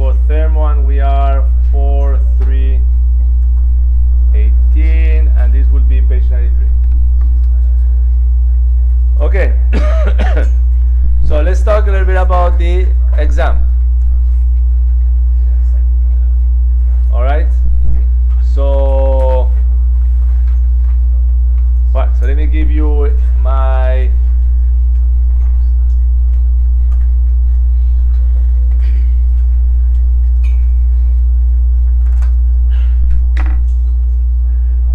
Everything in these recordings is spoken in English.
for thermo, we are 4318, and this will be page 93. Okay. So let's talk a little bit about the exam. All right. So, right. So let me give you my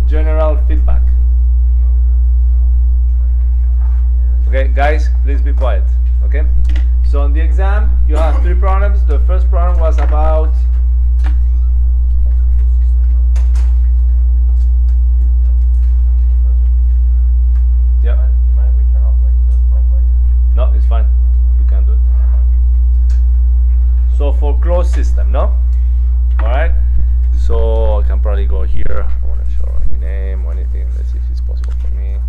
general feedback. Okay, guys, please be quiet. Okay. So on the exam, you have 3 problems. The first problem was about no, it's fine. We can do it. So for closed system, no? All right. So I can probably go here. I want to show any name or anything. Let's see if it's possible for me.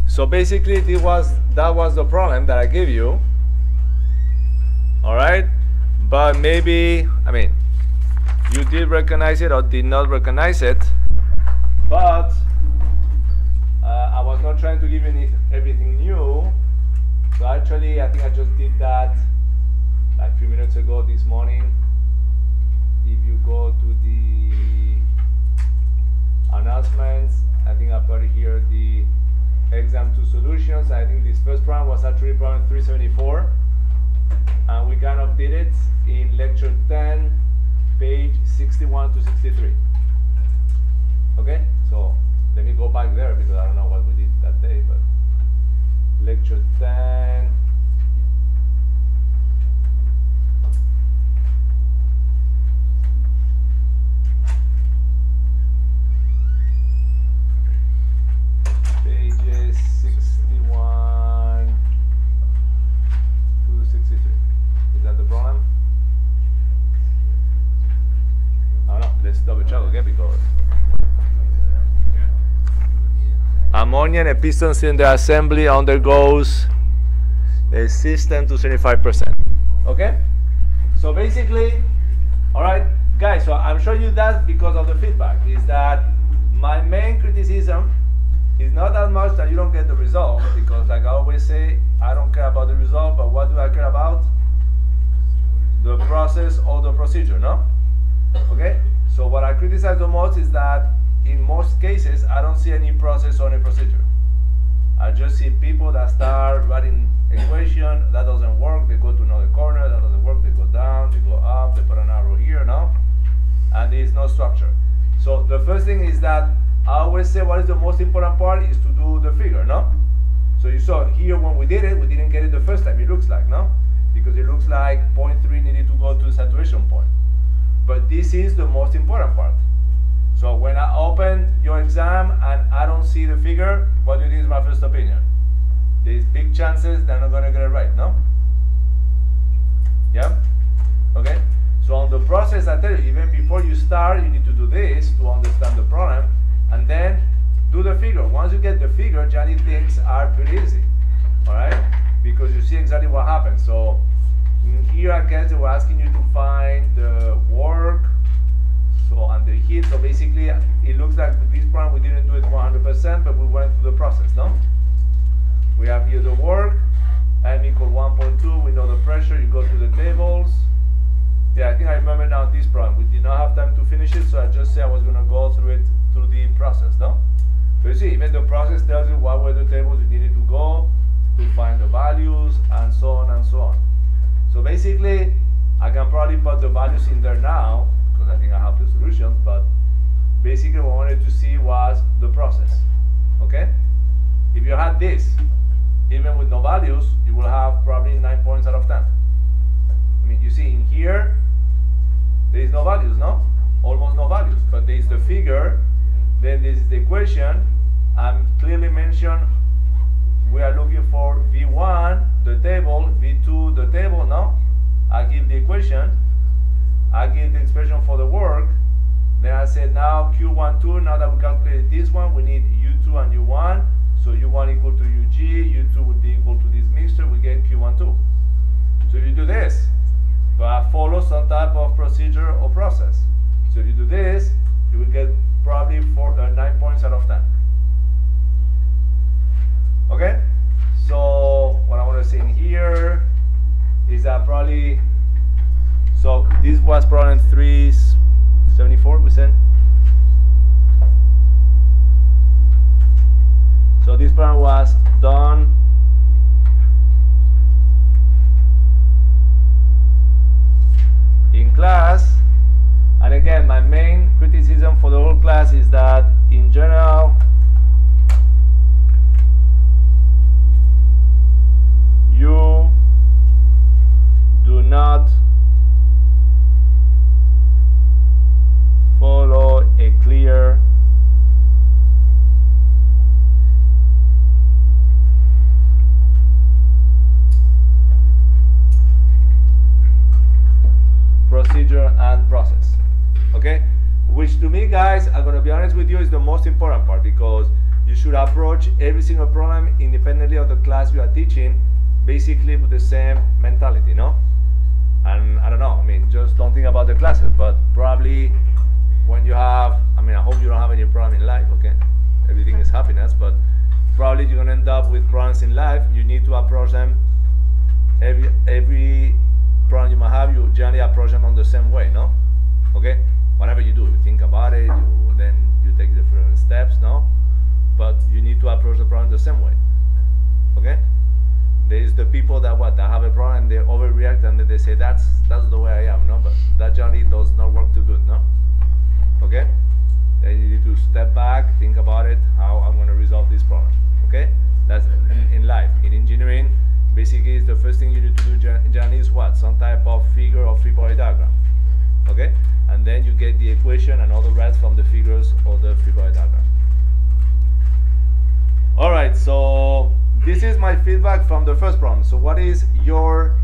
So basically, that was the problem that I gave you. All right. But maybe, I mean, you did recognize it or did not recognize it, but I was not trying to give you everything new. So actually, I think I just did that like a few minutes ago this morning. If you go to the announcements, I think I put here the exam 2 solutions. I think this first problem was actually problem 374. And we kind of did it in lecture 10, page 61 to 63. Okay, so let me go back there because I don't know what we did that day, but lecture 10. Pages 61 to 63. Is that the problem? I don't know. Let's double check again because ammonia in a piston cylinder assembly undergoes a system to 75%. Okay? So basically, all right, guys, so I'm showing you that because of the feedback. Is that my main criticism is not that much that you don't get the result, because like I always say, I don't care about the result, but what do I care about? The process or the procedure, no? Okay? So what I criticize the most is that in most cases, I don't see any process or any procedure. I just see people that start writing equation, that doesn't work, they go to another corner, that doesn't work, they go down, they go up, they put an arrow here, no? And there is no structure. So the first thing is that I always say what is the most important part is to do the figure, no? So you saw here when we did it, we didn't get it the first time, it looks like, no? Because it looks like 0.3 needed to go to the saturation point. But this is the most important part. So when I open your exam and I don't see the figure, what do you think is my first opinion? There's big chances they're not going to get it right, no? Yeah? Okay? So on the process, I tell you, even before you start, you need to do this to understand the problem, and then do the figure. Once you get the figure, generally things are pretty easy, all right? Because you see exactly what happens. So in here, I guess they were asking you to find the work, so and the heat. So basically, it looks like this problem we didn't do it 100%, but we went through the process, no? We have here the work, m equal 1.2. We know the pressure. You go to the tables. Yeah, I think I remember now this problem. We did not have time to finish it, so I just said I was going to go through it through the process, no? So you see, even the process tells you what were the tables you needed to go to find the values, and so on and so on. So basically, I can probably put the values in there now, because I think I have the solutions, but basically what I wanted to see was the process, okay? If you had this, even with no values, you will have probably 9 points out of 10. I mean, you see in here, there is no values, no? Almost no values, but there is the figure, then this is the equation, and clearly mentioned we are looking for V1, the table, V2, the table, no? I give the equation, I give the expression for the work, then I said now Q12, now that we calculated this one, we need U2 and U1, So U1 equal to UG, U2 would be equal to this mixture, we get Q12. So if you do this, but follow some type of procedure or process. So if you do this, you will get probably 9 points out of 10. Okay? So what I want to say in here is that probably, so this was problem 374, we said? So this problem was done in class, and again, my main criticism for the whole class is that in general, you do not follow a clear procedure and process, okay? Which to me, guys, I'm gonna be honest with you, is the most important part, because you should approach every single problem independently of the class you are teaching, basically with the same mentality, no? And I don't know, I mean, just don't think about the classes, but probably when you have, I mean, I hope you don't have any problem in life, okay? Everything is happiness, but probably you're gonna end up with problems in life. You need to approach them, every problem you might have, you generally approach them on the same way, no? Okay? Whatever you do, you think about it, then you take different steps, no? But you need to approach the problem the same way, okay? There's the people that have a problem, they overreact and they say that's the way I am, no? But that generally does not work too good, no? Okay? Then you need to step back, think about it, how I'm going to resolve this problem, okay? That's in life. In engineering, basically, the first thing you need to do generally is what? Some type of figure or free-body diagram, okay? And then you get the equation and all the rest from the figures or the free-body diagram. All right, so this is my feedback from the first problem. So what is your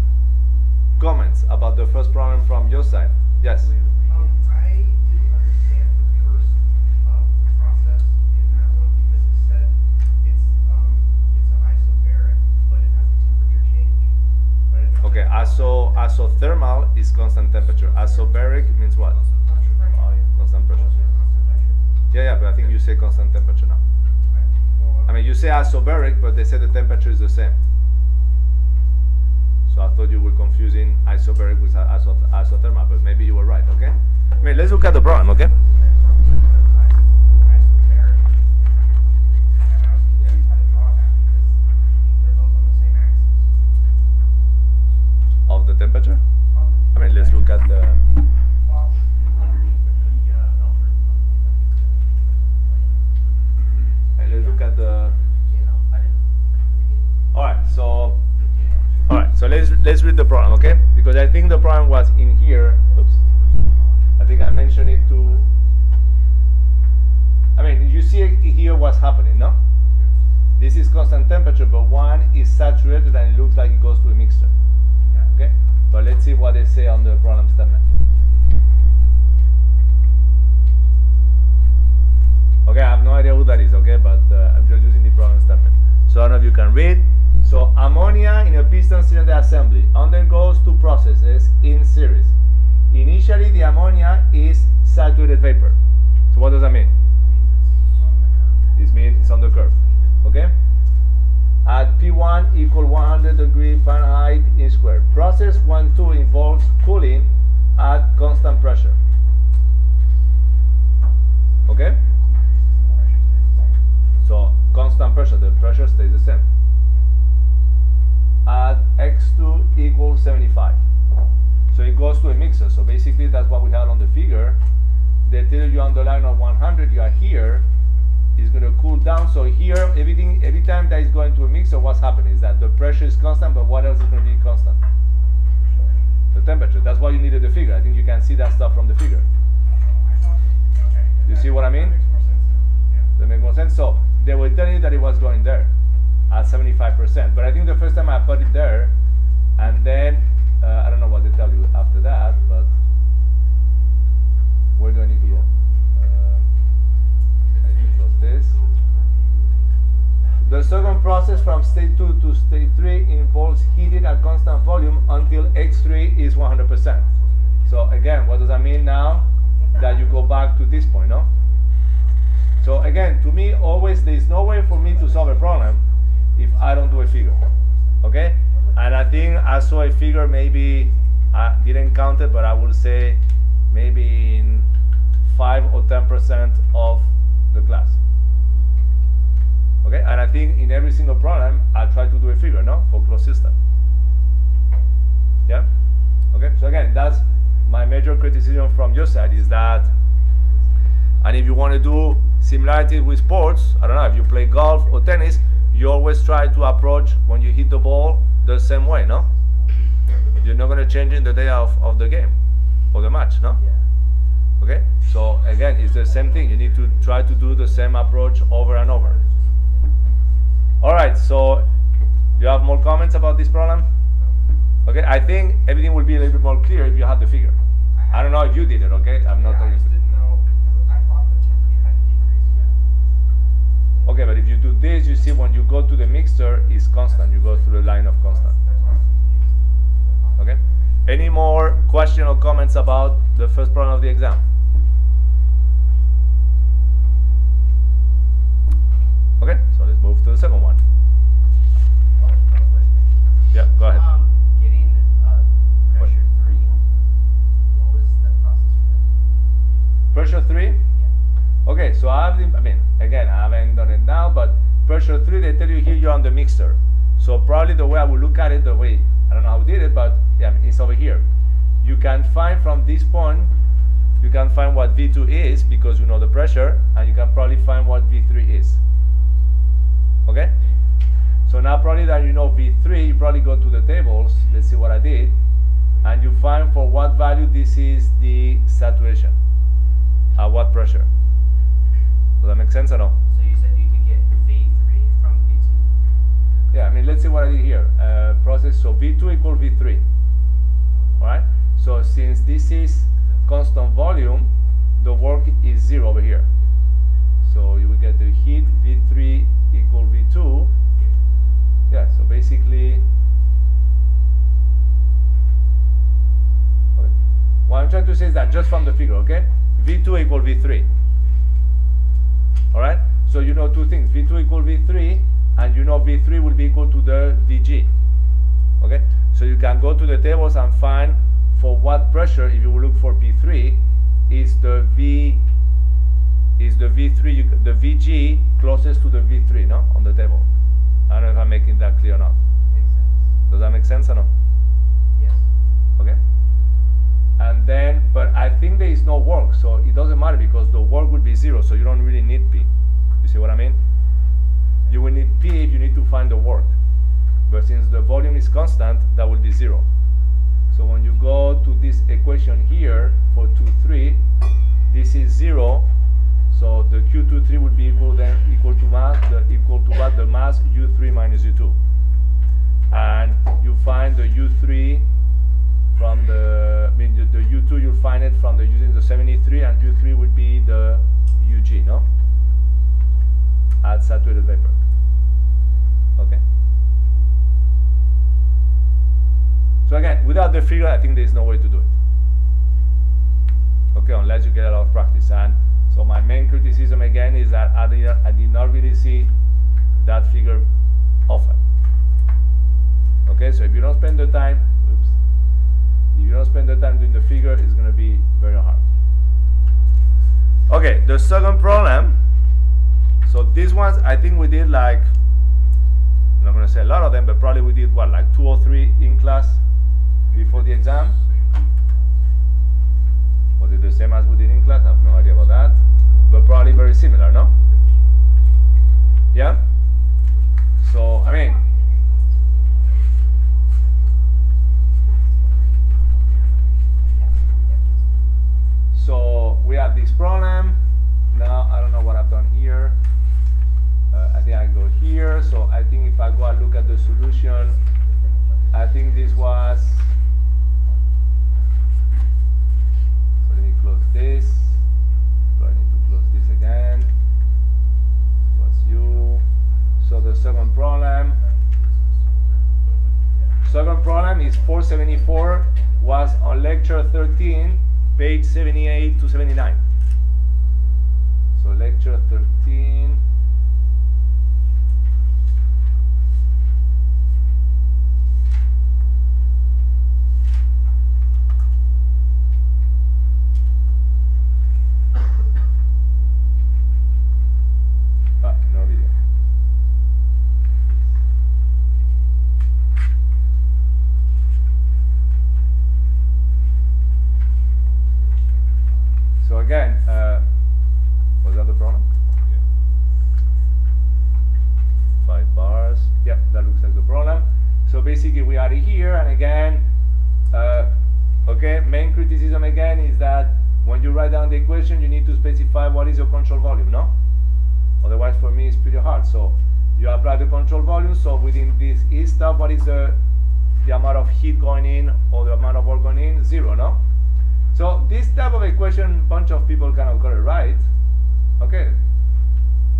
comments about the first problem from your side? Yes? I didn't understand the first process in that one because it said it's an isobaric, but it has a temperature change. But I didn't Okay, isothermal is constant temperature. Isobaric means what? Constant pressure? Oh, yeah, constant pressure. Was it constant pressure? Yeah, but I think you say constant temperature now. I mean, you say isobaric, but they say the temperature is the same. So I thought you were confusing isobaric with isothermal, but maybe you were right, okay? I mean, let's look at the problem, okay? Of the temperature? I mean, let's look at the... Let's look at the... Alright, so let's read the problem, okay? Because I think the problem was in here. Oops. I think I mentioned it to... I mean, you see here what's happening, no? This is constant temperature, but one is saturated and it looks like it goes to a mixture. Okay? But let's see what they say on the problem statement. Okay, I have no idea who that is, okay? But I'm just using the problem statement. So I don't know if you can read. So ammonia in a piston cylinder assembly undergoes two processes in series. Initially, the ammonia is saturated vapor. So what does that mean? It means it's on the curve. Okay? At P1 equal 100 degree Fahrenheit inch squared. Process 1-2 involves cooling at constant pressure. Okay? So constant pressure, the pressure stays the same. At X2 equals 75. So it goes to a mixer. So basically that's what we had on the figure. They tell you on the line of 100 you are here, it's going to cool down. So here, every time that is going to a mixer, what's happening is that the pressure is constant, but what else is going to be constant? The temperature. That's why you needed the figure. I think you can see that stuff from the figure. You see what I mean? That makes more sense. So they were telling you that it was going there at 75%. But I think the first time I put it there, and then I don't know what they tell you after that, but where do I need to go? I need to close this. The second process from state 2 to state 3 involves heating at constant volume until X3 is 100%. So again, what does that mean now? That you go back to this point, no? So again, to me, always there is no way for me to solve a problem if I don't do a figure, okay? And I think I saw a figure, maybe I didn't count it, but I will say maybe in 5 or 10% of the class. Okay, and I think in every single problem I try to do a figure, no, for closed system. Yeah. Okay. So again, that's my major criticism from your side is that, and if you want to do similarity with sports, I don't know if you play golf or tennis, you always try to approach when you hit the ball the same way, no? You're not going to change in the day of the game or the match, no? Yeah. Okay. So again, it's the same thing. You need to try to do the same approach over and over. All right, so you have more comments about this problem? Okay, I think everything will be a little bit more clear if you had the figure. I don't know if you did it, okay? I'm not I just didn't know, because I thought the temperature had to decrease. Okay, but if you do this, you see when you go to the mixer, it's constant. You go through the line of constant. That's why I was confused. Okay? Any more questions or comments about the first problem of the exam? Okay, so let's move to the second one. Oh, that was like me. Yeah, go ahead. Getting pressure 3, what was the process for that? Pressure 3? Yeah. Okay, so I mean, again, I haven't done it now, but pressure 3, they tell you here you're on the mixer. So probably the way I will look at it, the way, I don't know how we did it, but yeah, it's over here. You can find from this point, you can find what V2 is because you know the pressure, and you can probably find what V3 is. Okay? So now probably that you know V3, you probably go to the tables, let's see what I did, and you find for what value this is the saturation, at what pressure. Does that make sense or no? So you said you could get V3 from V2? Yeah, I mean, let's see what I did here. Process, so V2 equal V3. Alright? So since this is constant volume, the work is 0 over here. So you will get the heat V3 equal V2. Yeah, so basically, okay. What I'm trying to say is that just from the figure, okay? V2 equal V3. Alright? So you know two things. V2 equal V3, and you know V3 will be equal to the Vg. Okay? So you can go to the tables and find for what pressure, if you look for P3, is the V3, the Vg closest to the V3, no? On the table. I don't know if I'm making that clear or not. Makes sense. Does that make sense or no? Yes. Okay? And then, but I think there is no work, so it doesn't matter because the work will be 0, so you don't really need P. You see what I mean? You will need P if you need to find the work. But since the volume is constant, that will be 0. So when you go to this equation here for 2,3, this is 0. So the Q23 would be equal to mass, equal to what? The mass U3 minus U2. And you find the U3 from the, I mean the U2 you'll find it from the using the 73, and U3 would be the UG, no? At saturated vapor. Okay. So again, without the figure, I think there is no way to do it. Okay, unless you get a lot of practice. And so my main criticism again is that I did not really see that figure often. Okay, so if you don't spend the time, if you don't spend the time doing the figure, it's going to be very hard. Okay, the second problem. So these ones, I think we did like, I'm not going to say a lot of them, but probably we did what, like 2 or 3 in class before the exam. Was it the same as we did in class? I have no idea about that. But probably very similar, no? Yeah? So, I mean, so we have this problem. Now, I don't know what I've done here. I think I go here. So I think if I go and look at the solution, I think this was, so let me close this. So I need to close this again. This was U. So the second problem. Second problem is 474, was on lecture 13, page 78 to 79. So lecture 13. No video. So again, was that the problem? Yeah. 5 bars. Yep, that looks like the problem. So basically we are here, and again, okay, main criticism again is that when you write down the equation, you need to specify what is your control volume, no? Otherwise, for me, it's pretty hard. So you apply the control volume. So within this E stuff, what is the amount of heat going in or the amount of work going in? 0, no? So this type of equation, bunch of people kind of got it right. Okay.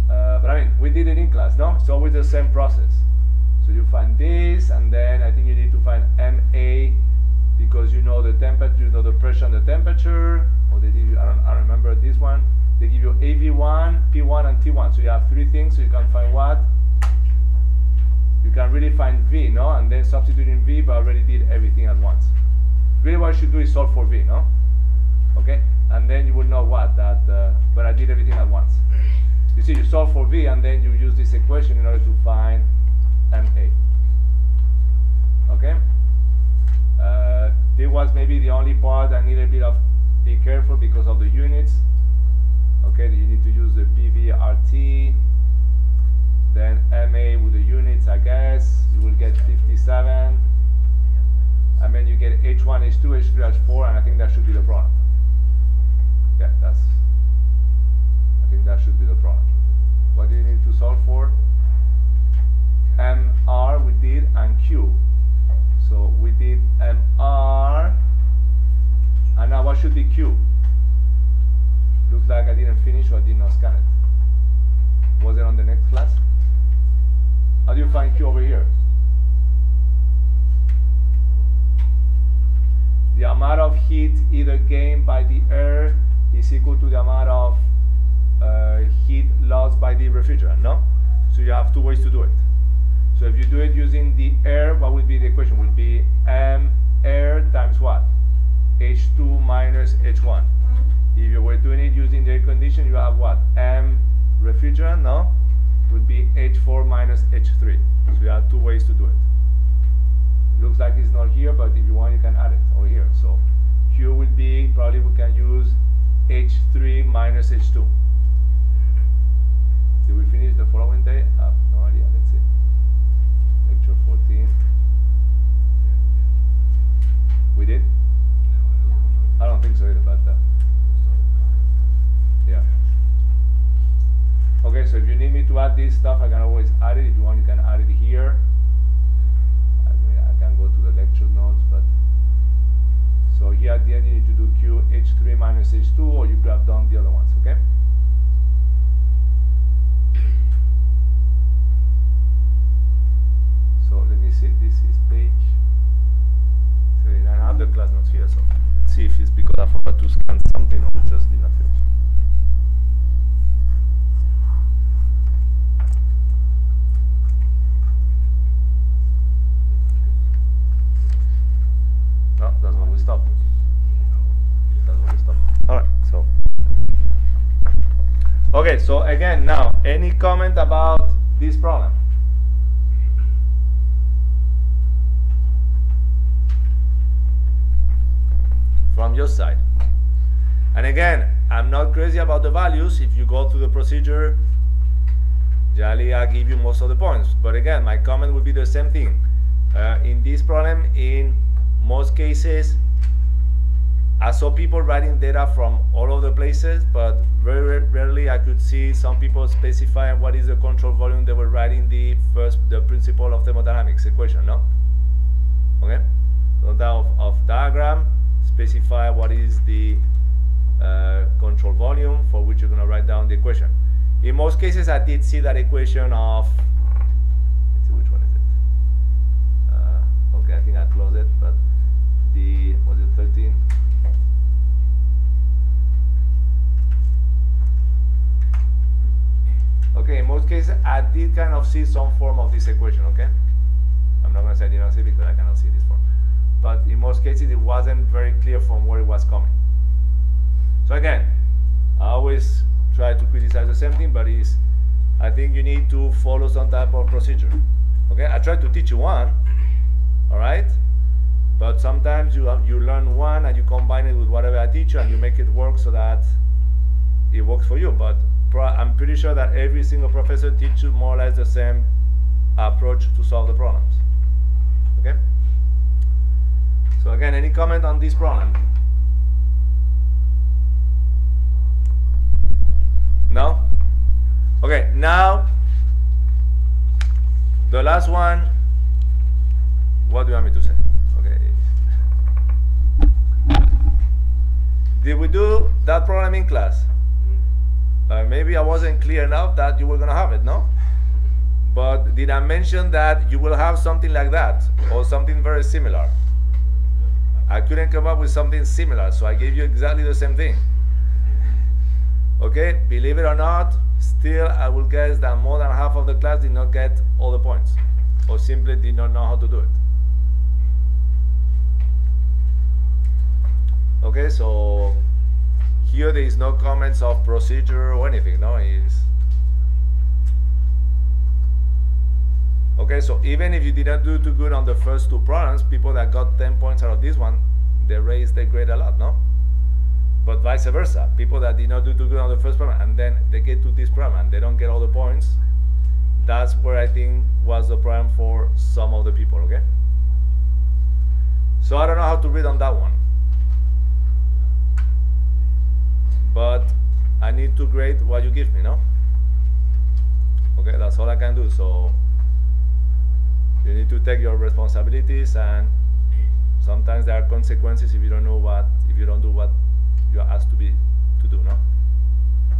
But I mean, we did it in class, no? So with the same process. So you find this, and then I think you need to find MA, because you know the temperature, you know the pressure and the temperature. Or they give you, I don't remember this one. They give you AV1, P1, and T1. So you have 3 things, so you can find what? You can really find V, no? And then substitute in V, but I already did everything at once. Really what you should do is solve for V, no? Okay? And then you will know what? That, but I did everything at once. You see, you solve for V, and then you use this equation in order to find MA. Okay? This was maybe the only part I need a bit of be careful because of the units. Okay, you need to use the PV/RT, then MA with the units, I guess. You will get 57, and then you get H1, H2, H3, H4, and I think that should be the problem. Yeah, I think that should be the problem. What do you need to solve for? MR we did, and Q. So we did MR, and now what should be Q? Looks like I didn't finish or I did not scan it. Was it on the next class? How do you find Q over here? The amount of heat either gained by the air is equal to the amount of heat lost by the refrigerant, no? So you have 2 ways to do it. So if you do it using the air, what would be the equation? Would be M air times what? H2 minus H1. If you were doing it using the air condition, you have what? M refrigerant, no? Would be H4 minus H3. So you have 2 ways to do it. Looks like it's not here, but if you want, you can add it over here. So Q will be, probably we can use H3 minus H2. Did we finish the following day? I have no idea. Let's see. Lecture 14. We did? I don't think so either, but yeah. Okay, so if you need me to add this stuff, I can always add it. If you want, you can add it here. I mean, I can go to the lecture notes, but so here at the end you need to do Q H3 minus H2, or you could have done the other ones, okay? So let me see, this is page 39. I have the class notes here, so let's see if it's because I forgot to scan something or just did not finish. No, that's where we stopped. That's where we stopped. Alright, so. Okay, so again, now, any comment about this problem? From your side. And again, I'm not crazy about the values. If you go through the procedure, generally I give you most of the points. But again, my comment would be the same thing. In this problem, in most cases, I saw people writing data from all over the places, but very rarely I could see some people specifying what is the control volume they were writing the principle of thermodynamics equation, no? Okay? So that of diagram, specify what is the control volume for which you're going to write down the equation. In most cases, I did see that equation of close it, but was it 13? Okay, in most cases, I did kind of see some form of this equation, okay? I'm not going to say I didn't see it because I cannot see this form. But in most cases, it wasn't very clear from where it was coming. So again, I always try to criticize the same thing, but I think you need to follow some type of procedure. Okay, I tried to teach you one, all right? But sometimes you learn one and you combine it with whatever I teach you and you make it work so that it works for you. But I'm pretty sure that every single professor teaches you more or less the same approach to solve the problems. Okay? So again, any comment on this problem? No? Okay, now the last one, what do you want me to say? Okay. Did we do that problem in class? Maybe I wasn't clear enough that you were going to have it, no? But did I mention that you will have something like that or something very similar? I couldn't come up with something similar, so I gave you exactly the same thing. Okay, believe it or not, still I will guess that more than half of the class did not get all the points or simply did not know how to do it. Okay, so here there is no comments of procedure or anything, no? Okay, so even if you didn't do too good on the first two problems, people that got 10 points out of this one, they raised their grade a lot, no? But vice versa, people that did not do too good on the first problem and then they get to this problem and they don't get all the points, that's where I think was the problem for some of the people, okay? So I don't know how to read on that one. But I need to grade what you give me, no? Okay, that's all I can do. So you need to take your responsibilities, and sometimes there are consequences if you don't do what you are asked to do, no?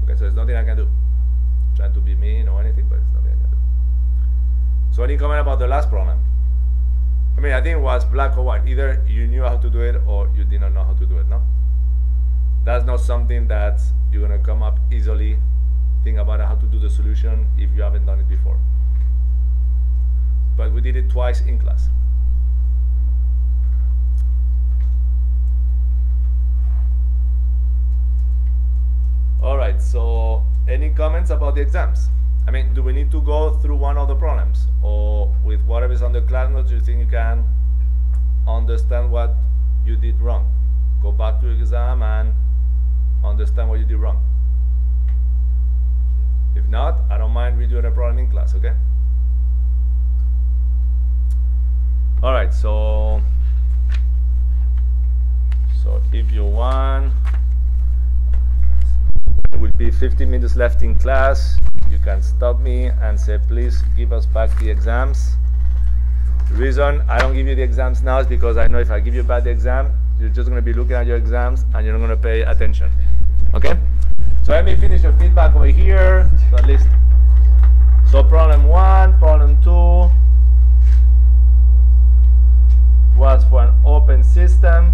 Okay, so there's nothing I can do. I'm trying to be mean or anything, but it's nothing I can do. So any comment about the last problem? I mean, I think it was black or white. Either you knew how to do it or you did not know how to do it, no? That's not something that you're going to come up easily, think about how to do the solution if you haven't done it before. But we did it twice in class. All right, so any comments about the exams? I mean, do we need to go through one of the problems? Or with whatever is on the class notes, do you think you can understand what you did wrong? Go back to your exam and understand what you did wrong. If not, I don't mind redoing a problem in class, okay? All right, so if you want, there will be 15 minutes left in class. You can stop me and say, please give us back the exams. The reason I don't give you the exams now is because I know if I give you back the exam, you're just going to be looking at your exams and you're not going to pay attention. Okay? So let me finish your feedback over here. So at least, so problem 1, problem 2 was for an open system,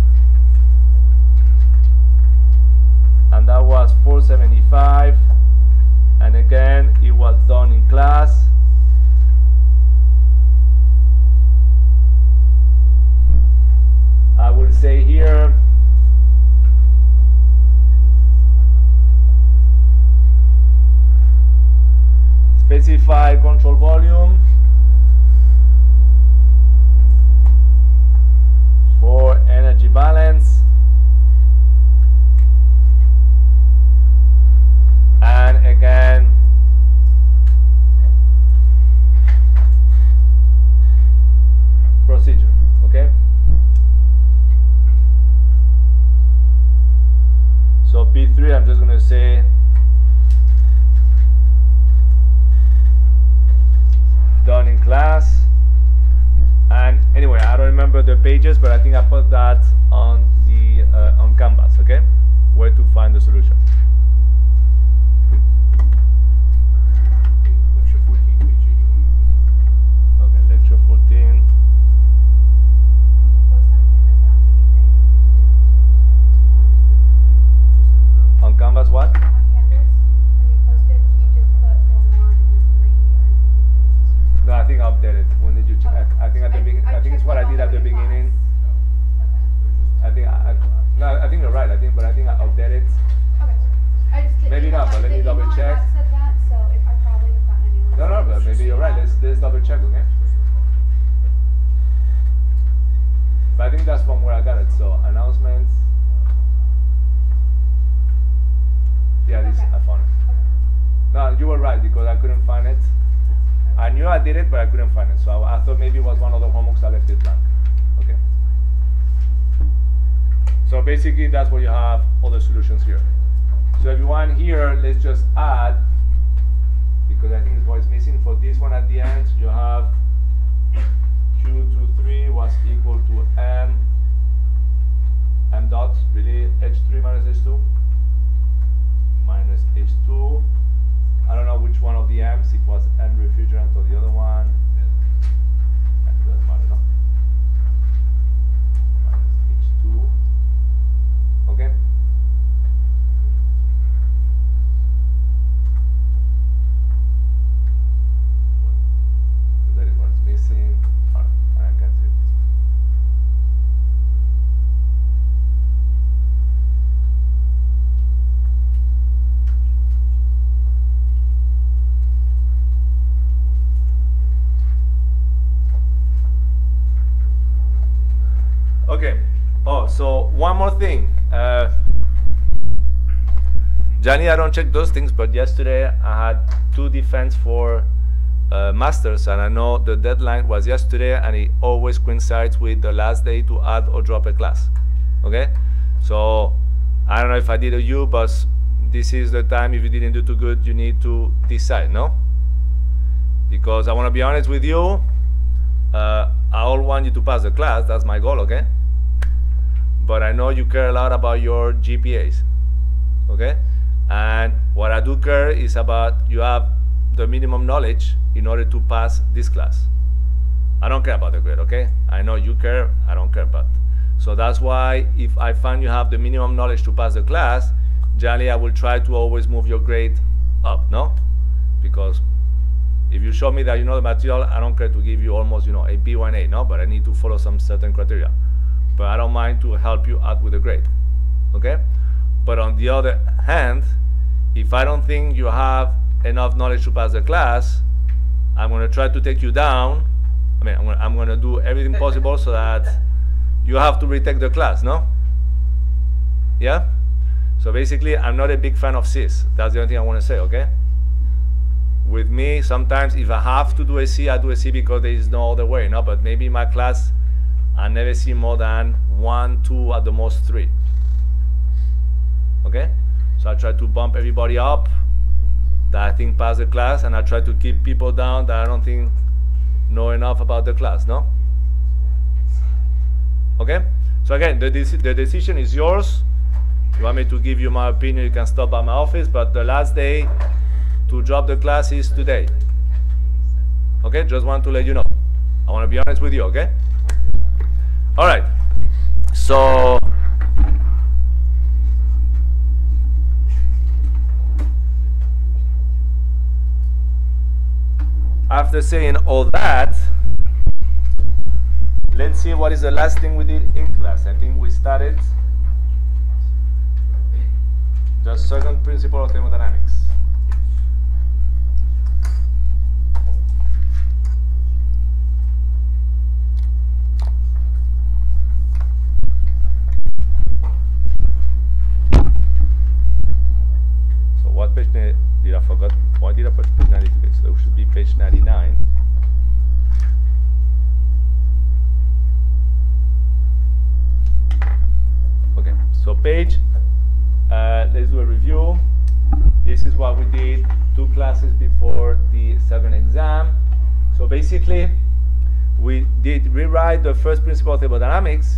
and that was 475, and again it was done in class. I will say here specify control volume for energy balance, and again procedure, okay? So P3, I'm just going to say done in class. And anyway, I don't remember the pages, but I think I put that on the on Canvas, okay? Where to find the solution. Lecture 14, page 81. Okay, lecture 14. think at the beginning, I think it's what I did at the beginning. I think no, I think you're right. I think I updated. Okay. I just didn't Maybe know, not, but let me the double email I check. got said that, so if I probably have gotten a new one. No, but maybe you're right. Let's double check, okay? But I think that's from where I got it. So announcements. Yeah, this Okay. I found it. No, you were right because I couldn't find it. I knew I did it, but I couldn't find it. So I thought maybe it was one of the homeworks I left it blank. Okay. So basically, that's where you have all the solutions here. So if you want here, let's just add, because I think it's what is missing. For this one at the end, you have Q23 was equal to M dot, really H3 minus H2 minus H2. I don't know which one of the M's, it was M refrigerant or the other one. It doesn't matter, no? Minus H2. Okay? So that is what's missing. Alright, I can see it. Okay. Oh, so one more thing. Johnny, I don't check those things, but yesterday I had 2 defense for masters, and I know the deadline was yesterday, and it always coincides with the last day to add or drop a class. Okay? So I don't know if I did or you, but this is the time. If you didn't do too good, you need to decide, no? Because I want to be honest with you. I all want you to pass the class. That's my goal, okay? But I know you care a lot about your GPAs, okay? And what I do care is about you have the minimum knowledge in order to pass this class. I don't care about the grade, okay? I know you care, I don't care about. So that's why if I find you have the minimum knowledge to pass the class, generally I will try to always move your grade up, no? Because if you show me that you know the material, I don't care to give you almost, a B or an A, no? But I need to follow some certain criteria. But I don't mind to help you out with the grade, okay? But on the other hand, if I don't think you have enough knowledge to pass the class, I'm going to try to take you down. I mean, I'm going to do everything possible so that you have to retake the class, no? Yeah? So basically, I'm not a big fan of Cs. That's the only thing I want to say, okay? With me, sometimes if I have to do a C, I do a C because there is no other way, no? But maybe in my class, I never see more than 1, 2, at the most 3. Okay? So I try to bump everybody up that I think pass the class, and I try to keep people down that I don't think know enough about the class, no? Okay? So again, the decision is yours. If you want me to give you my opinion, you can stop by my office, but the last day to drop the class is today. Okay? Just want to let you know. I want to be honest with you, okay? All right. So after saying all that, let's see what is the last thing we did in class. I think we started the second principle of thermodynamics. So what page did I forget? Why did I put page 93? So it should be page 99. Okay, so page, let's do a review. This is what we did 2 classes before the 7th exam. So basically, we did rewrite the first principle of thermodynamics,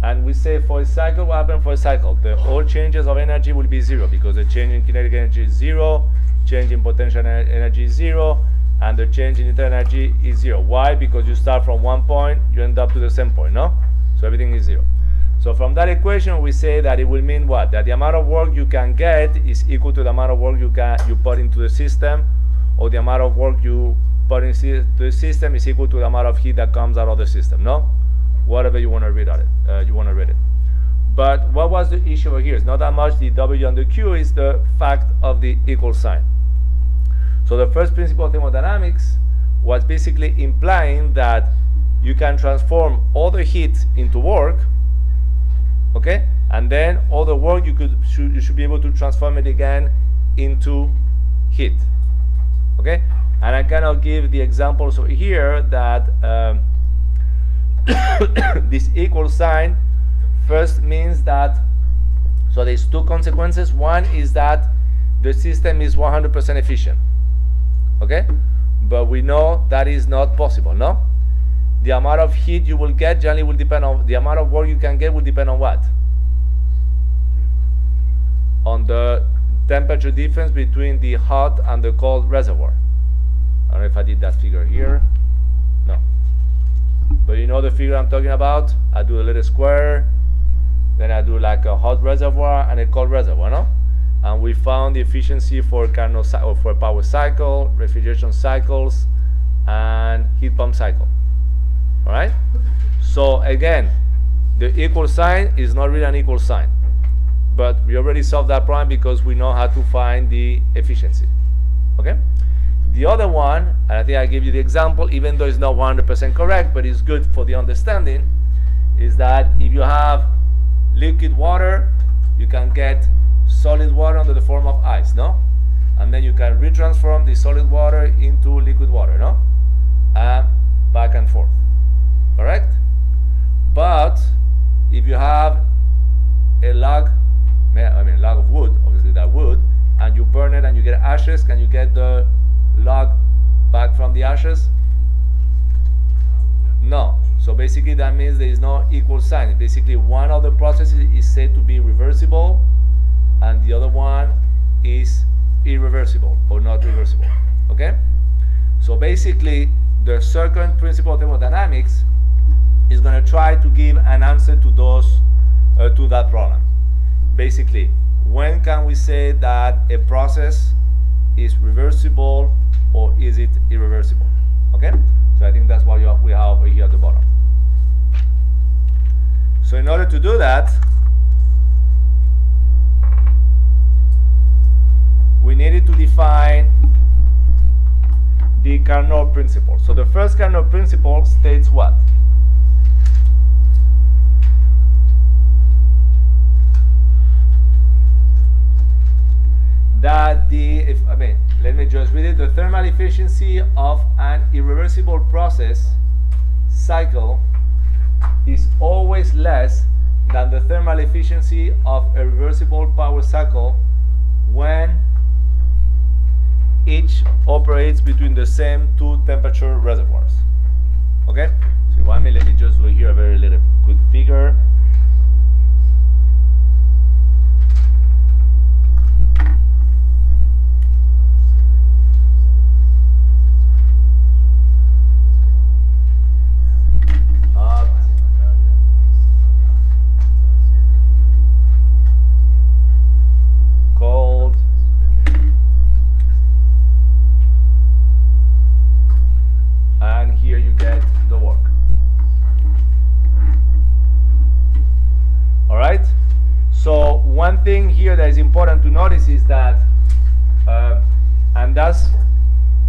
and we say for a cycle, what happened for a cycle? All changes of energy will be 0, because the change in kinetic energy is 0, change in potential energy is 0, and the change in internal energy is 0. Why? Because you start from one point, you end up to the same point, no? So everything is 0. So from that equation, we say that it will mean what? That the amount of work you can get is equal to the amount of work you put into the system, or the amount of work you put into the system is equal to the amount of heat that comes out of the system. No, whatever you want to read at it, you want to read it. But what was the issue over here? It's not that much the W and the Q, is the fact of the equal sign. So the first principle of thermodynamics was basically implying that you can transform all the heat into work, okay, and then all the work you should be able to transform it again into heat, okay. And I cannot give the examples over here that this equal sign first means that, so there's two consequences. One is that the system is 100% efficient, okay, but we know that is not possible. No, the amount of heat you will get generally will depend on the amount of work you can get. Will depend on what? On the temperature difference between the hot and the cold reservoir. I don't know if I did that figure here. No, but you know the figure I'm talking about. I do a little square, then I do like a hot reservoir and a cold reservoir, no? And we found the efficiency for for power cycle, refrigeration cycles, and heat pump cycle. All right. So again, the equal sign is not really an equal sign, but we already solved that problem because we know how to find the efficiency. Okay. The other one, and I think I gave you the example, even though it's not 100% correct, but it's good for the understanding, is that if you have liquid water, you can get solid water under the form of ice, no? And then you can retransform the solid water into liquid water, no? Back and forth, correct? But if you have a log, a log of wood, obviously that wood, and you burn it and you get ashes, can you get the log back from the ashes? No. So basically that means there is no equal sign. Basically one of the processes is said to be reversible and the other one is irreversible or not reversible. Okay? So basically the second principle of thermodynamics is going to try to give an answer to those to that problem. Basically, when can we say that a process is reversible or is it irreversible? Okay, so I think that's what we have over here at the bottom. So in order to do that, we needed to define the Carnot principle. So the first Carnot principle states what? That let me just read it. The thermal efficiency of an irreversible process cycle is always less than the thermal efficiency of a reversible power cycle when each operates between the same two temperature reservoirs. Okay? So you want me, let me just do here a very little quick figure. Cold, and here you get the work. All right. So one thing here that is important to notice is that, and that's,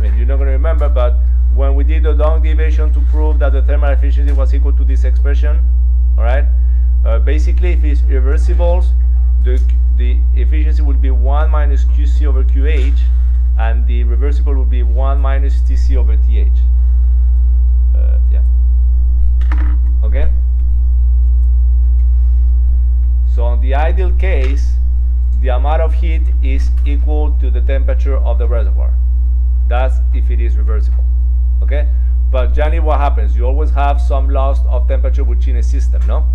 you're not going to remember, but when we did the long derivation to prove that the thermal efficiency was equal to this expression, all right. Basically, if it's irreversibles, the efficiency would be 1 minus QC over QH, and the reversible would be 1 minus TC over TH. Yeah. Okay? So in the ideal case, the amount of heat is equal to the temperature of the reservoir. That's if it is reversible. Okay? But generally what happens? You always have some loss of temperature within a system, no?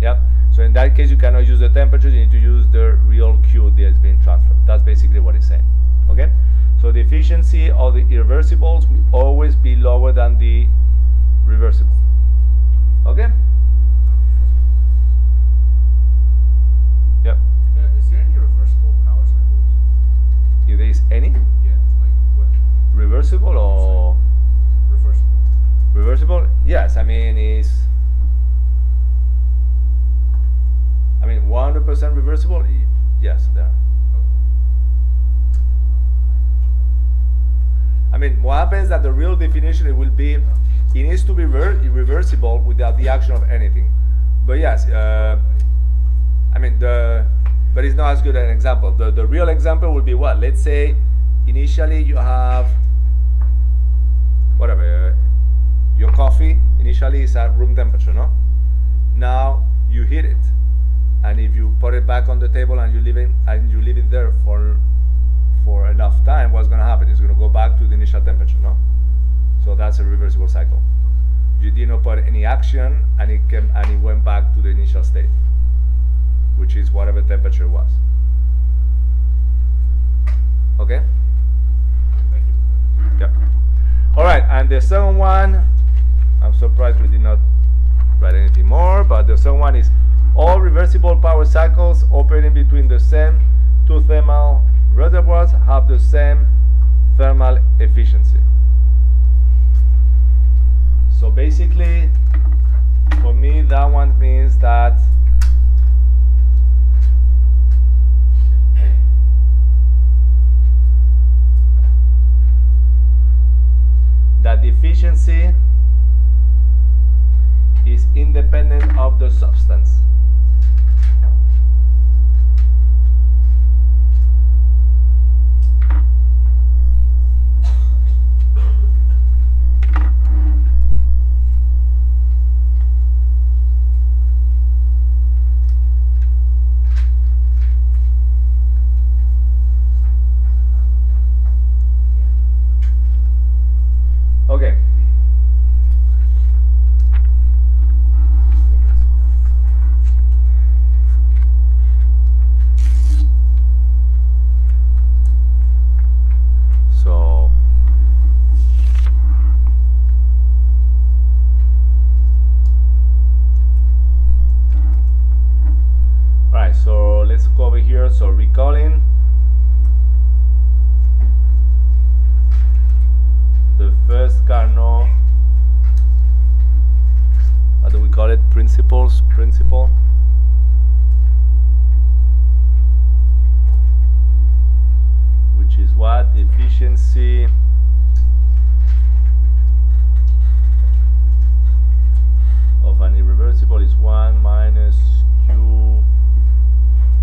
Yeah? So in that case, you cannot use the temperature, you need to use the real Q that is being transferred. That's basically what it's saying. Okay? So the efficiency of the irreversibles will always be lower than the reversible. Okay? Yep. Is there any reversible power cycles? If there is any? Yeah, like what? Reversible or? reversible? Yes, I mean, it's, I mean, 100% reversible? Yes, there. I mean, what happens is that the real definition, it will be, it needs to be irreversible without the action of anything. But yes, I mean, but it's not as good an example. The real example would be what? Let's say initially you have, whatever, your coffee initially is at room temperature, no? Now you heat it, and if you put it back on the table and you leave it there for enough time, what's going to happen? It's going to go back to the initial temperature, no? So that's a reversible cycle. You did not put any action, and it went back to the initial state, which is whatever temperature was. Okay? Thank you. Yeah. All right, and the second one, I'm surprised we did not write anything more, but the second one is all reversible power cycles operating between the same two thermal reservoirs have the same thermal efficiency. So basically, for me, that one means that the efficiency is independent of the substance. Okay. So right, so let's go over here. So recalling the first Carnot, how do we call it? Principle, which is what? Efficiency of an irreversible is 1 minus Q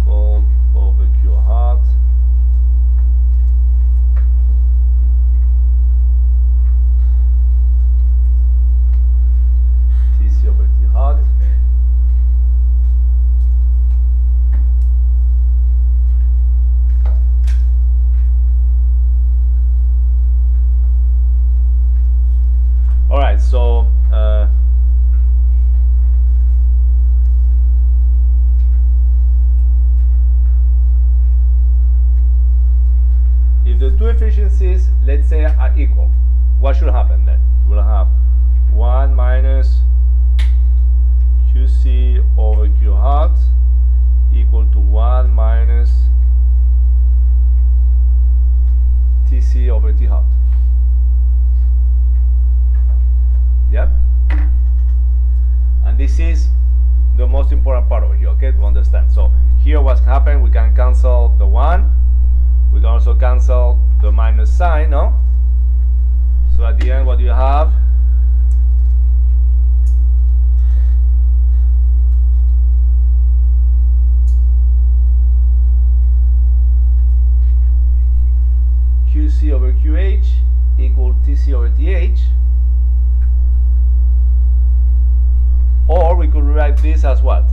cold over Q hot. TC over T hot. All right, so if the two efficiencies, let's say, are equal, what should happen then? We'll have 1 minus QC over Q hot equal to 1 minus TC over T hot. Yep. And this is the most important part over here, okay, to understand. So here what's happened, we can cancel the 1. We can also cancel the minus sign, no? So at the end, what do you have? QC over QH equal TC over TH. Or we could rewrite this as what?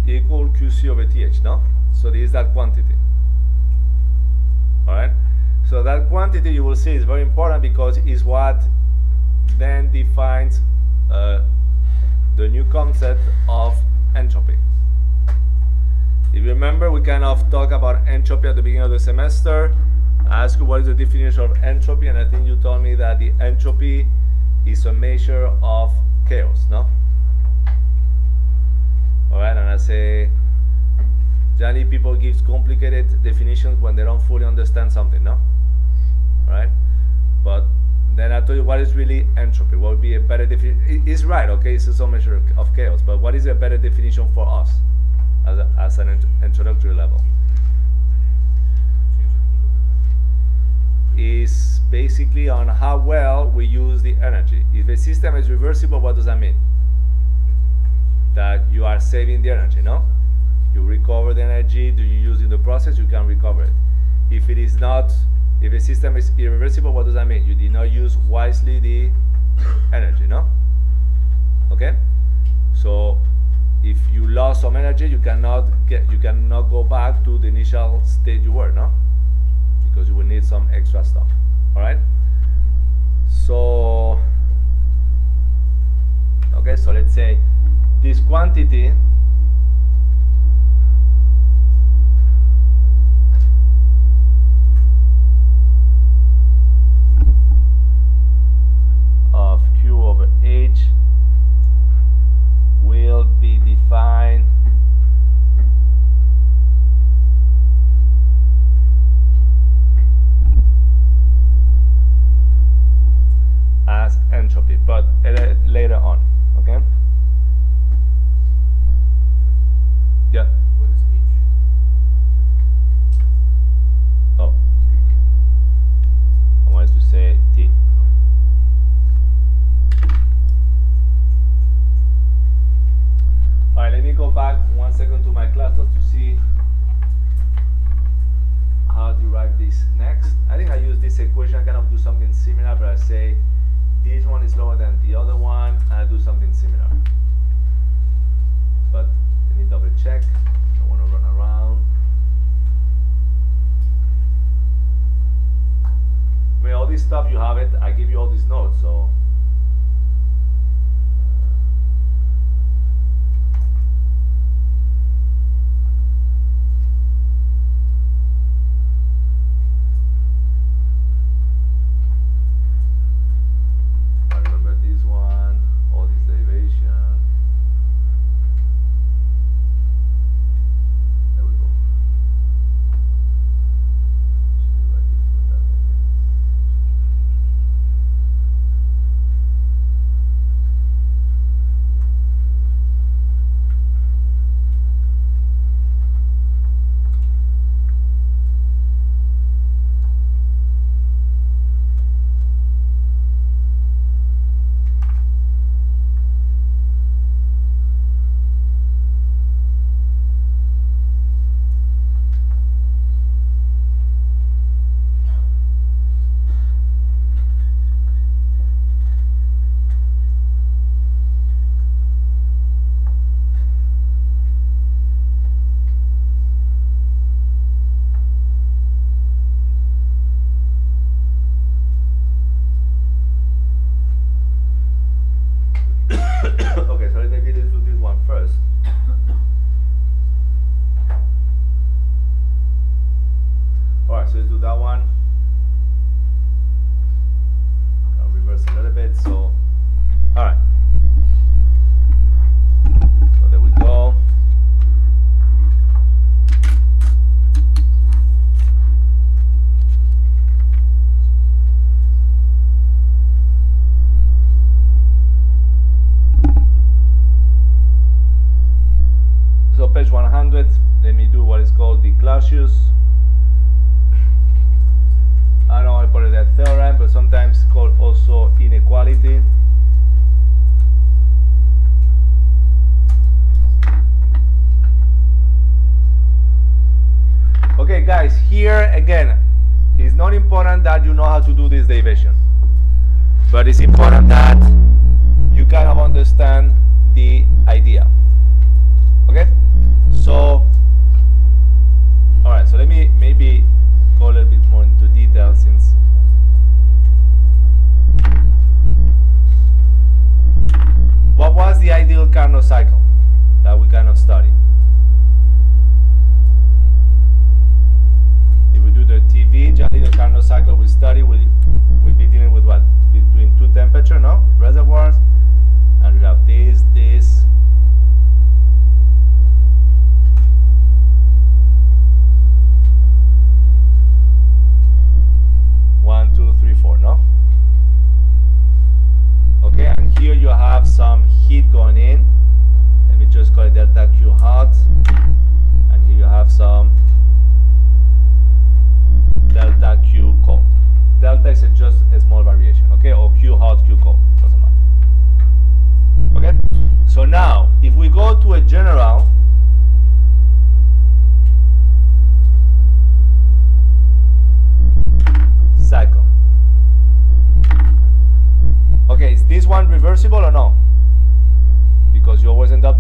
Equal QC over TH, no? So this is that quantity. All right? So that quantity, you will see, is very important because it's what then defines the new concept of entropy. If you remember, we kind of talked about entropy at the beginning of the semester. I asked you what is the definition of entropy, and I think you told me that the entropy is a measure of chaos, no? All right, and I say, generally people give complicated definitions when they don't fully understand something, no? All right, but then I told you what is really entropy. What would be a better definition? It's right, okay, it's some measure of chaos, but what is a better definition for us as an introductory level? Is basically on how well we use the energy. If a system is reversible, what does that mean? That you are saving the energy, no? You recover the energy, do you use in the process, you can recover it. If it is not, if a system is irreversible, what does that mean? You did not use wisely the energy, no? Okay? So if you lost some energy, you cannot go back to the initial state you were, no? Because you will need some extra stuff. All right? So okay, so let's say this quantity of Q over H will be defined as entropy, but later on, okay? Yeah. What is H? Oh, I wanted to say T. All right, let me go back 1 second to my class notes to see how to write this next. I think I use this equation, I kind of do something similar, but I say this one is lower than the other one, and I do something similar. But let me double check. I want to run around. I mean, all this stuff, you have it. I give you all these notes, so. I remember this one, all this derivation. There we go. Should be right before that again. Okay, so maybe let's do this one first. Alright, so let's do that one. I'll reverse a little bit, so alright. So there we go. So page 100, let me do what is called the Clausius. I don't know I call it a theorem, but sometimes called also inequality. Okay, guys, here again, it's not important that you know how to do this derivation, but it's important that you kind of understand the idea. Okay, so all right, so let me maybe go a little bit more into detail since what was the ideal Carnot cycle that we kind of studied?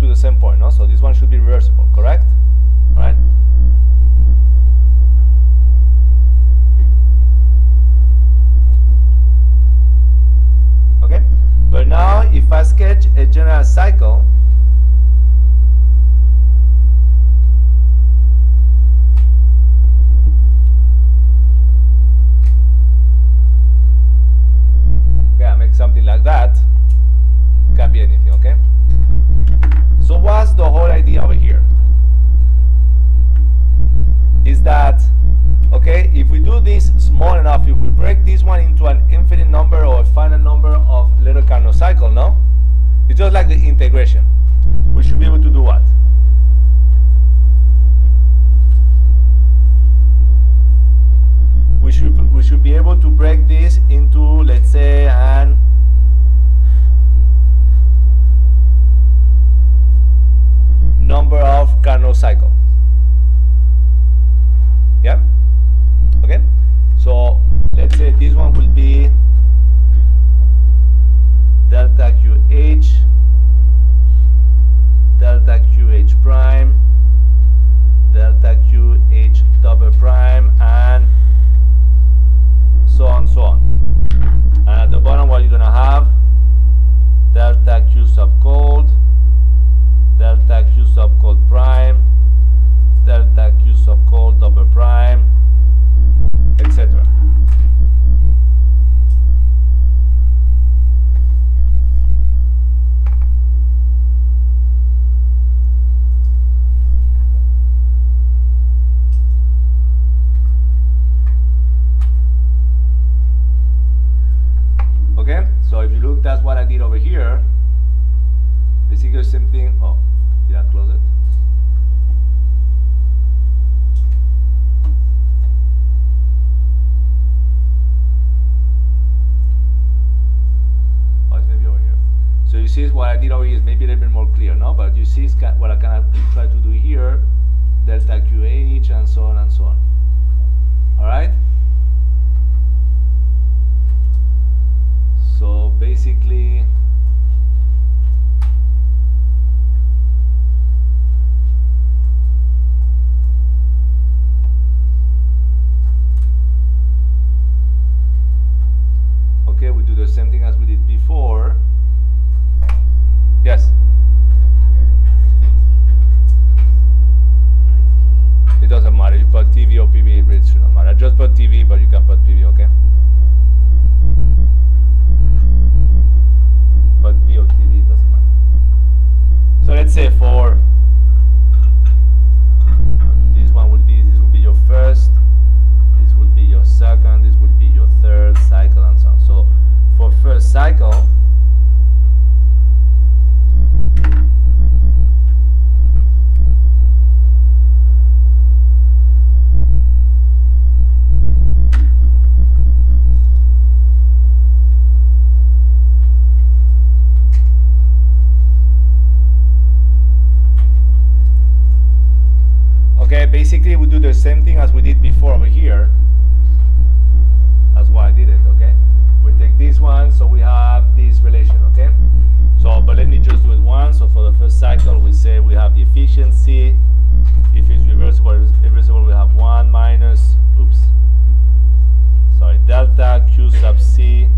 to the same point, no? So this one should be reversible, correct? Right? Okay, but now if I sketch a general cycle, okay, I make something like that, can be anything, okay? So what's the whole idea over here? Is that, okay, if we do this small enough, if we break this one into an infinite number or a finite number of little Carnot cycle, no? It's just like the integration. We should be able to do what? We should be able to break this into, let's say, an number of Carnot cycle. Yeah? Okay? So let's say this one will be delta QH, delta QH prime, delta QH double prime, and so on, so on. And at the bottom, what you're going to have, delta Q sub cold, delta Q sub cold prime, delta Q sub cold double prime, etc. Okay, so if you look, that's what I did over here. Basically the same thing. Oh, did I close it? Oh, it's maybe over here. So you see what I did over here is maybe a little bit more clear, no? But you see what I kind of try to do here, delta QH and so on and so on. All right? So basically, okay, we do the same thing as we did before. Yes? It doesn't matter. You put TV or PV, it should not matter. I just put TV, but you can put PV, okay? But V or TV, it doesn't matter. So let's say for this one will be, this will be your first, this will be your second, this will be your third cycle, and so on. So for first cycle, okay, basically we do the same thing as we did before over here. That's why I did it, okay? We take this one, so we have this relation, okay? So, but let me just do it once. So for the first cycle, we say we have the efficiency. If it's reversible, we have 1 minus, delta Q sub C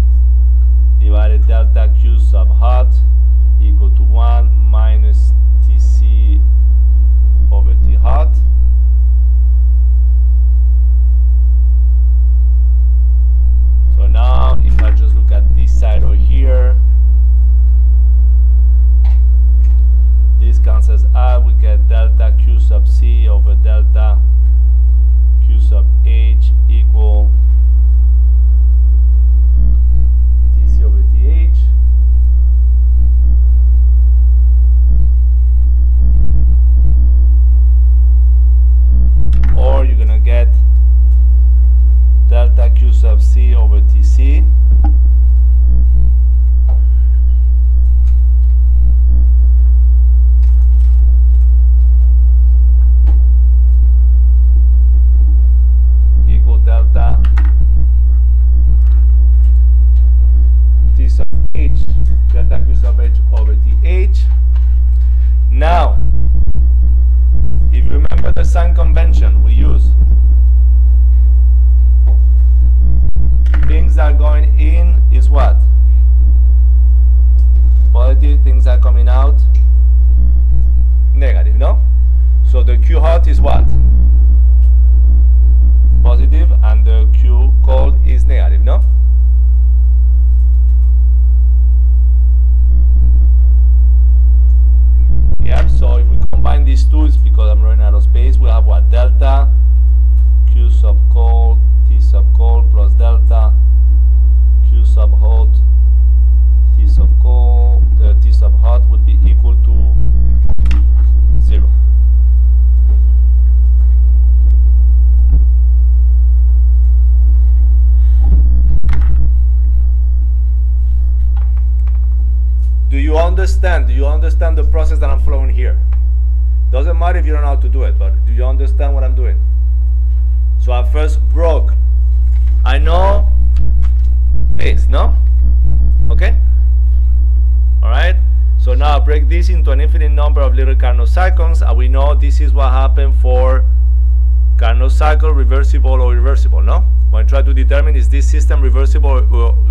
divided delta Q sub hot equal to 1 minus TC over T hot. So now if I just look at this side over here, this cancels out, we get delta Q sub C over delta Q sub H equal TC over TH. Or you're gonna get delta Q sub C over TC combine these two, it's because I'm running out of space. We have what? Delta Q sub cold T sub cold plus delta Q sub hot T sub cold T sub hot would be equal to 0. Do you understand? Do you understand the process that I'm following here? Doesn't matter if you don't know how to do it, but do you understand what I'm doing? So I first broke. I know this, no? Okay? Alright? So now I break this into an infinite number of little Carnot cycles, and we know this is what happened for Carnot cycle, reversible or irreversible, no? When I try to determine is this system reversible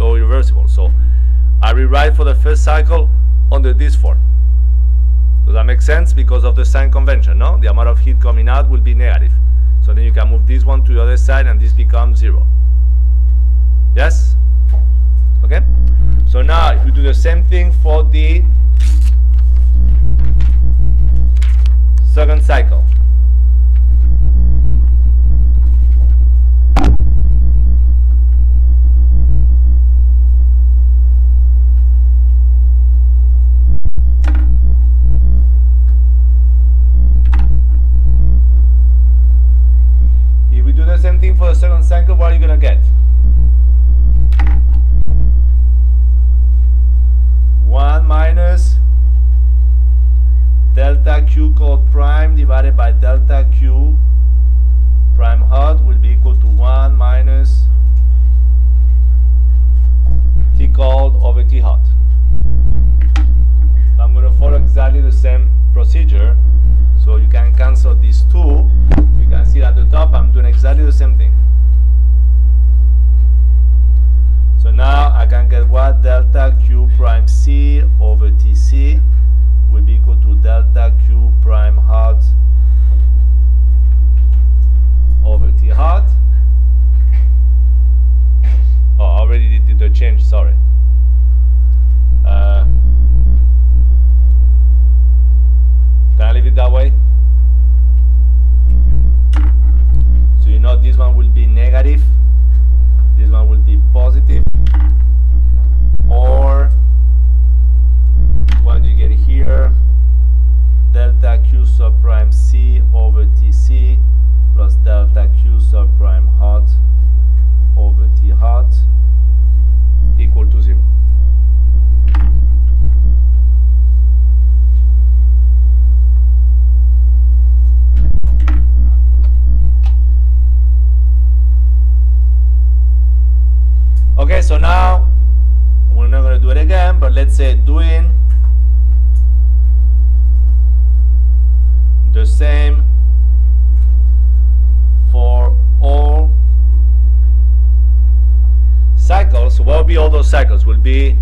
or irreversible. So I rewrite for the first cycle under this form. Does that make sense? Because of the sign convention, no? The amount of heat coming out will be negative. So then you can move this one to the other side and this becomes 0. Yes? Okay? So now if you do the same thing for the second cycle. If we do the same thing for the second cycle, what are you going to get? 1 minus delta Q cold prime divided by delta Q prime hot will be equal to 1 minus T cold over T hot. So I'm going to follow exactly the same procedure. So you can cancel these two. You can see at the top I'm doing exactly the same thing. So now I can get what? Delta Q prime C over TC will be equal to delta Q prime hot over T hot. Oh, I already did the change, sorry. Can I leave it that way? So you know this one will be negative, this one will be positive, or what do you get here? Delta Q sub prime C over TC plus delta Q sub prime hot over T hot equal to 0. Okay, so now we're not going to do it again, but let's say doing the same for all cycles. So what will be all those cycles? Will be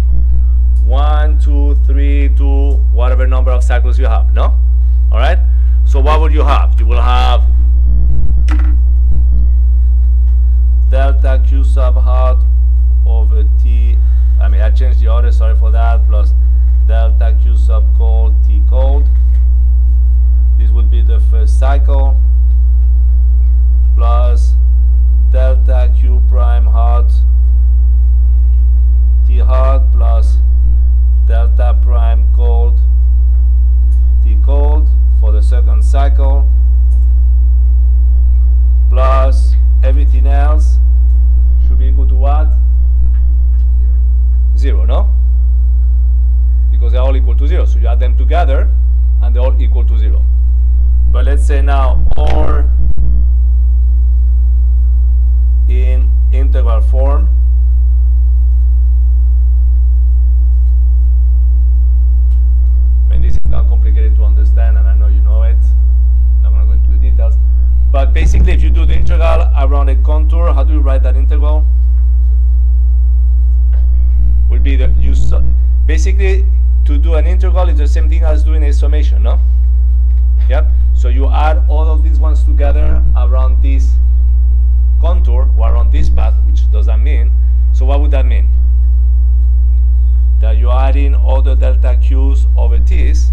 1, 2, 3, 2, whatever number of cycles you have, no? All right? So what will you have? You will have delta Q sub hot over T, I changed the order, sorry for that, plus delta Q sub cold T cold. This will be the first cycle, plus delta Q prime hot T hot plus delta prime cold T cold for the second cycle, plus everything else should be equal to what? 0, no? Because they're all equal to 0. So you add them together and they're all equal to 0. But let's say now, or in integral form, this is not complicated to understand, and I know you know it. I'm not going to go into the details. But basically, if you do the integral around a contour, how do you write that integral? Will be the basically to do an integral is the same thing as doing a summation, no? Yep. So you add all of these ones together around this contour or around this path, which does that mean? So what would that mean? That you add in all the delta Q's over T's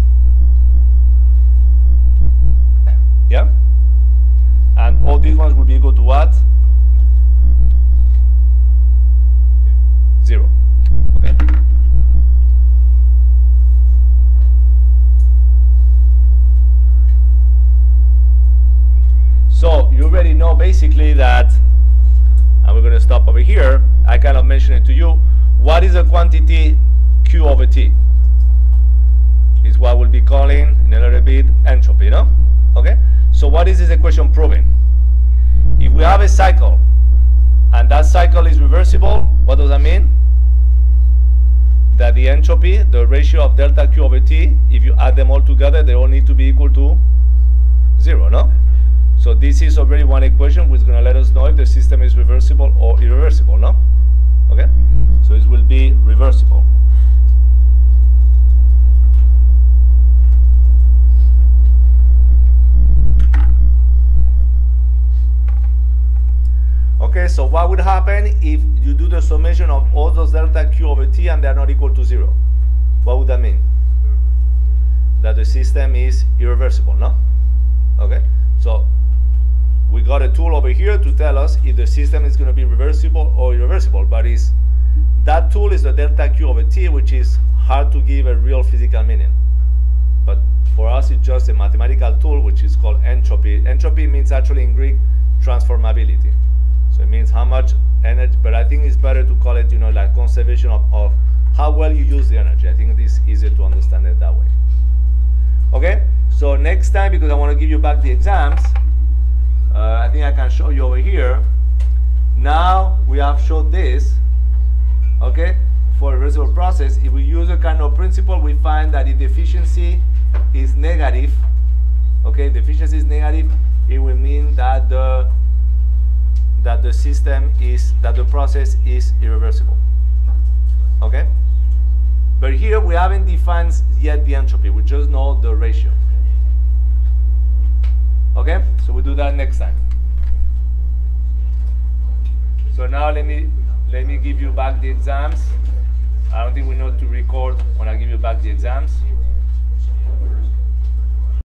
basically that, and we're going to stop over here. I kind of mentioned it to you. What is the quantity Q over T? Is what we'll be calling in a little bit entropy, no? Okay? So what is this equation proving? If we have a cycle, and that cycle is reversible, what does that mean? That the entropy, the ratio of delta Q over T, if you add them all together, they all need to be equal to 0, no? So this is already one equation which is going to let us know if the system is reversible or irreversible, no? Okay? So it will be reversible. Okay, so what would happen if you do the summation of all those delta Q over T and they are not equal to 0? What would that mean? That the system is irreversible, no? Okay, so we got a tool over here to tell us if the system is going to be reversible or irreversible, but that tool is the delta Q over T, which is hard to give a real physical meaning. But for us, it's just a mathematical tool, which is called entropy. Entropy means actually in Greek transformability. So it means how much energy, but I think it's better to call it, like conservation of how well you use the energy. I think this is easier to understand it that way. Okay, so next time, because I want to give you back the exams, I think I can show you over here. Now we have showed this, okay, for a reversible process. If we use a kind of principle, we find that if the efficiency is negative, okay, if the efficiency is negative, it will mean that the process is irreversible. Okay? But here we haven't defined yet the entropy, we just know the ratio. Okay? So we'll do that next time. So now let me give you back the exams. I don't think we need to record when I give you back the exams.